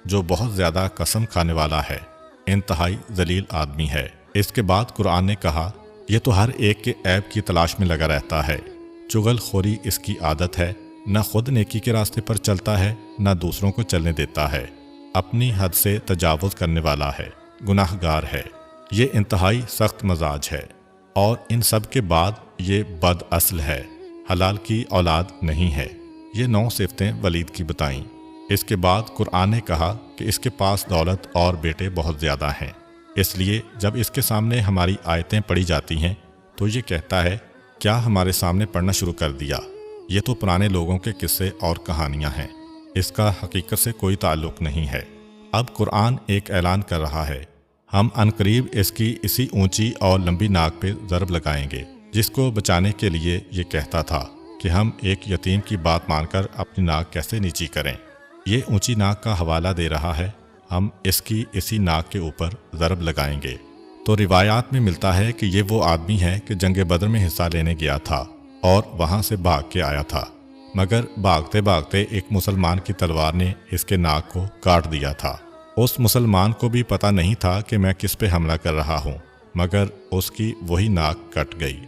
جو بہت زیادہ قسم کھانے والا ہے، انتہائی ذلیل آدمی ہے۔ اس کے بعد قرآن نے کہا، یہ تو ہر ایک کے عیب کی تلاش میں لگا رہتا ہے، چغل خوری اس کی عادت ہے، نہ خود نیکی کے راستے پر چلتا ہے نہ دوسروں کو چلنے دیتا ہے، اپنی حد سے تجاوز کرنے والا ہے، گناہ گار ہے، یہ انتہائی سخت مزاج ہے، اور ان سب کے بعد یہ بد اصل ہے، حلال کی اولاد نہیں ہے۔ یہ 9 صفتیں ولید کی بتائیں۔ اس کے بعد قرآن نے کہا کہ اس کے پاس دولت اور بیٹے بہت زیادہ ہیں، اس لیے جب اس کے سامنے ہماری آیتیں پڑھی جاتی ہیں تو یہ کہتا ہے، کیا ہمارے سامنے پڑھنا شروع کر دیا؟ یہ تو پرانے لوگوں کے قصے اور کہانیاں ہیں، اس کا حقیقت سے کوئی تعلق نہیں ہے۔ اب قرآن ایک اعلان کر رہا ہے، ہم عنقریب اس کی اسی اونچی اور لمبی ناک پہ ضرب لگائیں گے، جس کو بچانے کے لیے یہ کہتا تھا کہ ہم ایک یتیم کی بات مان کر اپنی ناک کیسے نیچی کریں۔ یہ اونچی ناک کا حوالہ دے رہا ہے، ہم اس کی اسی ناک کے اوپر ضرب لگائیں گے۔ تو روایات میں ملتا ہے کہ یہ وہ آدمی ہے کہ جنگ بدر میں حصہ لینے گیا تھا اور وہاں سے بھاگ کے آیا تھا، مگر بھاگتے بھاگتے ایک مسلمان کی تلوار نے اس کے ناک کو کاٹ دیا تھا۔ اس مسلمان کو بھی پتہ نہیں تھا کہ میں کس پہ حملہ کر رہا ہوں، مگر اس کی وہی ناک کٹ گئی۔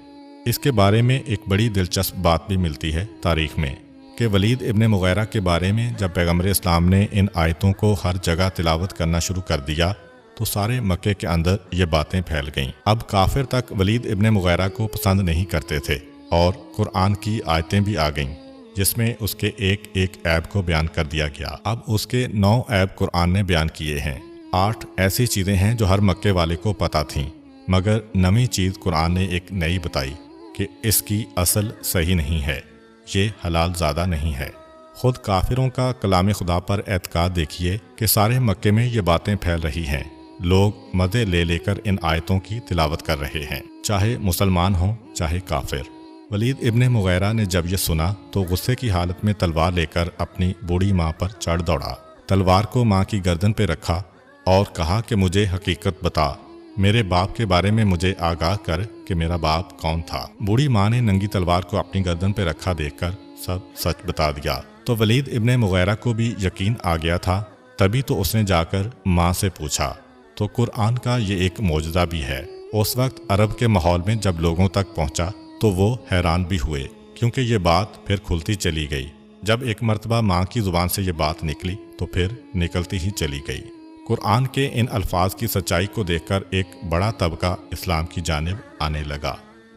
اس کے بارے میں ایک بڑی دلچسپ بات بھی ملتی ہے تاریخ میں کہ ولید ابن مغیرہ کے بارے میں جب پیغمبر اسلام نے ان آیتوں کو ہر جگہ تلاوت کرنا شروع کر دیا تو سارے مکے کے اندر یہ باتیں پھیل گئیں۔ اب کافر تک ولید ابن مغیرہ کو پسند نہیں کرتے تھے، اور قرآن کی آیتیں بھی آ گئیں جس میں اس کے ایک ایک عیب کو بیان کر دیا گیا۔ اب اس کے 9 عیب قرآن نے بیان کیے ہیں۔ 8 ایسی چیزیں ہیں جو ہر مکے والے کو پتہ تھیں، مگر 9ویں چیز قرآن نے ایک نئی بتائی کہ اس کی اصل صحیح نہیں ہے، یہ حلال زادہ نہیں ہے۔ خود کافروں کا کلام خدا پر اعتقاد دیکھیے کہ سارے مکے میں یہ باتیں پھیل رہی ہیں، لوگ مزے لے لے کر ان آیتوں کی تلاوت کر رہے ہیں، چاہے مسلمان ہوں چاہے کافر۔ ولید ابن مغیرہ نے جب یہ سنا تو غصے کی حالت میں تلوار لے کر اپنی بوڑھی ماں پر چڑھ دوڑا، تلوار کو ماں کی گردن پہ رکھا اور کہا کہ مجھے حقیقت بتا، میرے باپ کے بارے میں مجھے آگاہ کر کہ میرا باپ کون تھا۔ بوڑھی ماں نے ننگی تلوار کو اپنی گردن پہ رکھا دیکھ کر سب سچ بتا دیا۔ تو ولید ابن مغیرہ کو بھی یقین آ گیا تھا، تبھی تو اس نے جا کر ماں سے پوچھا۔ تو قرآن کا یہ ایک معجزہ بھی ہے۔ اس وقت عرب کے ماحول میں جب لوگوں تک پہنچا تو وہ حیران بھی ہوئے، کیونکہ یہ بات پھر کھلتی چلی گئی۔ جب ایک مرتبہ ماں کی زبان سے یہ بات نکلی تو پھر نکلتی ہی چلی گئی۔ قرآن کے ان الفاظ کی سچائی کو دیکھ کر ایک بڑا طبقہ اسلام کی جانب آنے لگا۔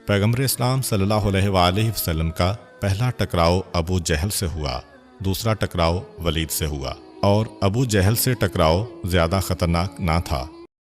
پیغمبر اسلام صلی اللہ علیہ وآلہ وسلم کا پہلا ٹکراؤ ابو جہل سے ہوا، دوسرا ٹکراؤ ولید سے ہوا، اور ابو جہل سے ٹکراؤ زیادہ خطرناک نہ تھا،